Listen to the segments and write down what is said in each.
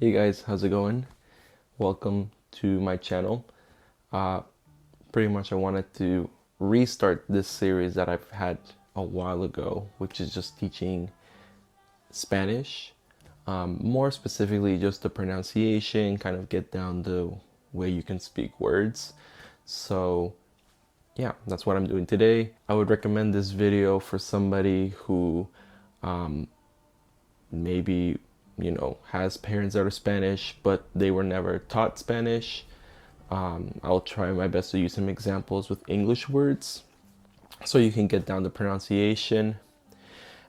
Hey guys, how's it going? Welcome to my channel. Uh, Pretty much I wanted to restart this series that I've had a while ago, which is just teaching Spanish. More specifically, just the pronunciation, kind of get down the way you can speak words. So yeah, that's what I'm doing today. I would recommend this video for somebody who maybe has parents that are Spanish but they were never taught Spanish. I'll try my best to use some examples with English words so you can get down the pronunciation,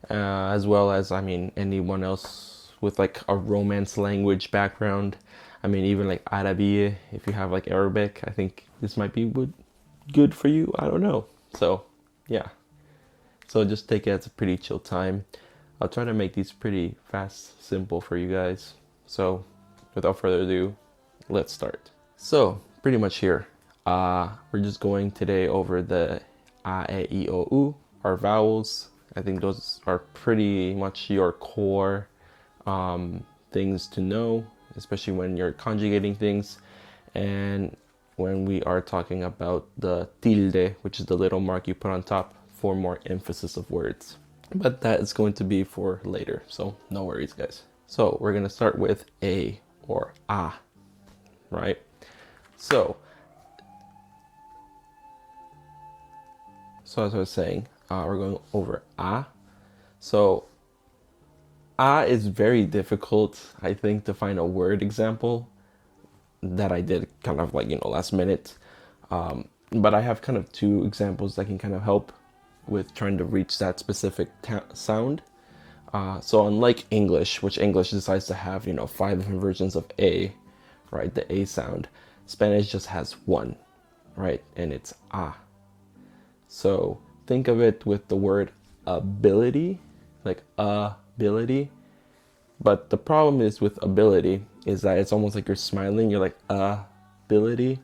as well as anyone else with like a Romance language background. Even like Arabic, if you have like Arabic, I think this might be good for you. I don't know. So yeah, so just take it as a pretty chill time. I'll try to make these pretty fast, simple for you guys. So without further ado, let's start. So pretty much here, we're just going today over the a, e, I, o, u, our vowels. I think those are pretty much your core things to know, especially when you're conjugating things. And when we are talking about the tilde, which is the little mark you put on top for more emphasis of words. But that is going to be for later, so no worries, guys. So we're gonna start with a or a, right? So as I was saying, we're going over a. So a is very difficult, I think, to find a word example that I did kind of like last minute. But I have kind of two examples that can kind of help with trying to reach that specific sound. So unlike English, which English decides to have 5 different versions of a, right, the a sound, Spanish just has one, right, and it's a. So think of it with the word ability, like ability. But the problem is with ability is that it's almost like you're smiling, you're like ability,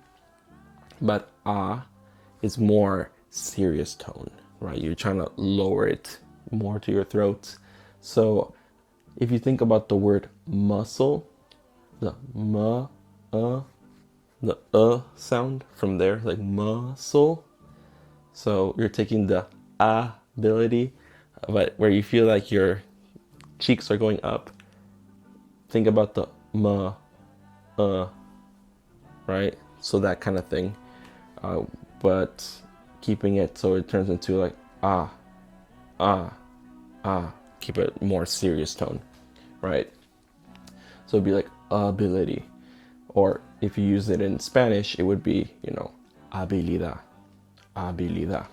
but is more serious tone, right? You're trying to lower it more to your throat. So if you think about the word muscle, the the sound from there, like muscle. So you're taking the ability, but where you feel like your cheeks are going up, think about the right? So that kind of thing. But keeping it so it turns into like keep it more serious tone, right? So it'd be like ability. Or if you use it in Spanish, it would be, habilidad, habilidad.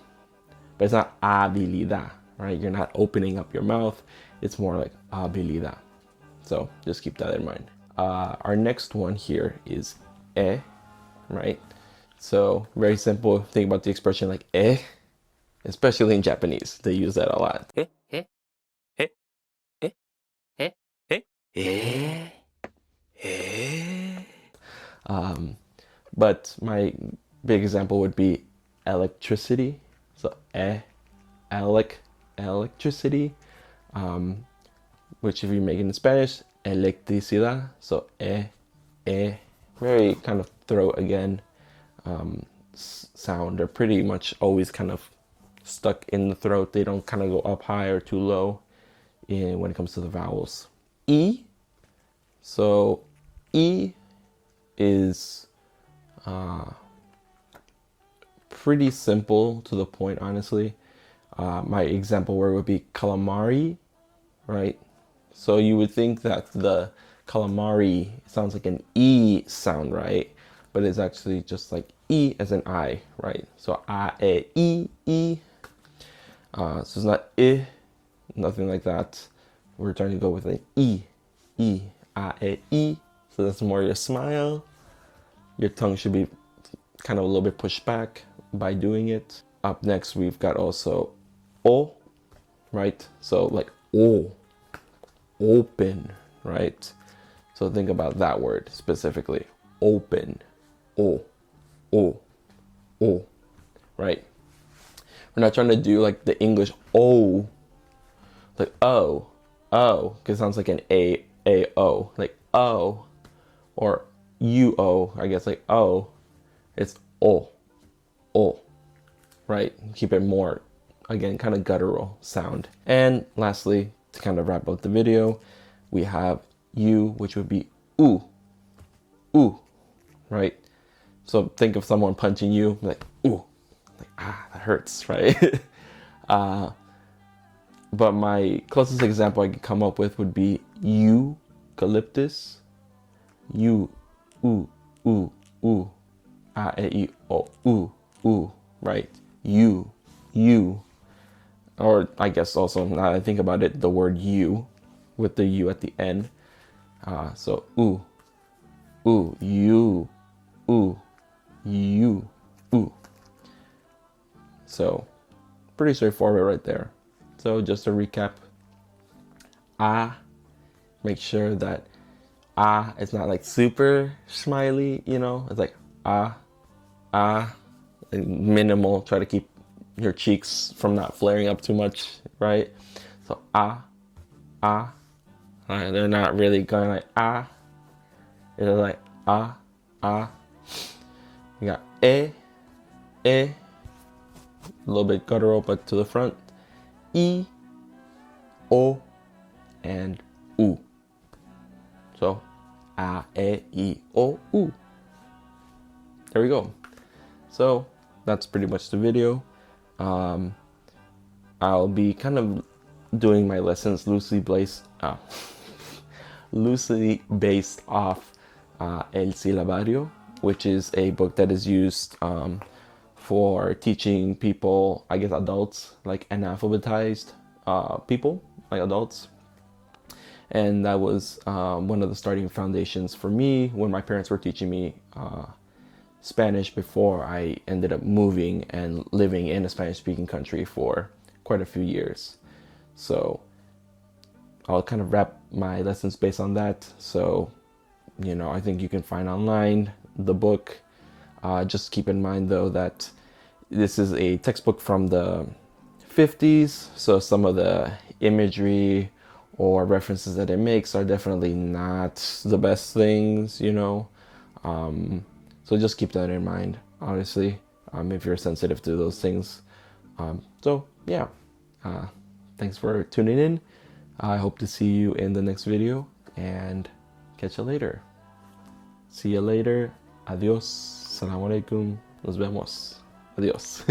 But it's not habilidad, right? You're not opening up your mouth. It's more like habilidad. So just keep that in mind. Our next one here is right? So very simple. Think about the expression like especially in Japanese. They use that a lot. But my big example would be electricity. So electricity, which if you make it in Spanish, electricidad. So very kind of throat again sound. They're pretty much always kind of stuck in the throat. They don't kind of go up high or too low when it comes to the vowels. E. So E is pretty simple to the point, honestly. My example word would be calamari, right? So you would think that the calamari sounds like an E sound, right? But it's actually just like E as an I, right? So A, E, E. So it's not I, nothing like that. We're trying to go with an E, E, A, E. So that's more your smile. Your tongue should be kind of a little bit pushed back by doing it. Up next, we've got also O, right? So like O, open, right? So think about that word specifically. Open, O, O, O, right? We're not trying to do like the English O, like O, because it sounds like an A, O, like O, or UO, I guess like O, it's O, O, right? Keep it more, again, kind of guttural sound. And lastly, to kind of wrap up the video, we have U, which would be oo, oo, right? So think of someone punching you, like, ooh, like, ah, that hurts, right? But my closest example I could come up with would be eucalyptus. U, ooh, ooh, ooh, ah, e, o, ooh, ooh, right? You. Or I guess also, now that I think about it, the word you with the U at the end. So, ooh, ooh, you, ooh, you, ooh. So, pretty straightforward right there. So, just to recap, ah, make sure that ah, it's not like super smiley, you know, it's like ah, ah, like minimal. Try to keep your cheeks from not flaring up too much, right? So ah, ah, they're not really going like ah, they're like ah, ah. You got a little bit guttural, but to the front, e, o, and u. So a, e, o, u. There we go. So that's pretty much the video. I'll be kind of doing my lessons loosely based off El Silabario, which is a book that is used for teaching people, I guess adults, like analphabetized people, like adults. And that was one of the starting foundations for me when my parents were teaching me Spanish before I ended up moving and living in a Spanish-speaking country for quite a few years. So I'll kind of wrap my lessons based on that. So, you know, I think you can find online the book. Just keep in mind though that this is a textbook from the 50s, so some of the imagery or references that it makes are definitely not the best things, you know. So just keep that in mind, honestly, if you're sensitive to those things. So yeah, thanks for tuning in. I hope to see you in the next video and catch you later. See you later. Adios. Salam alaikum. Nos vemos. Adios.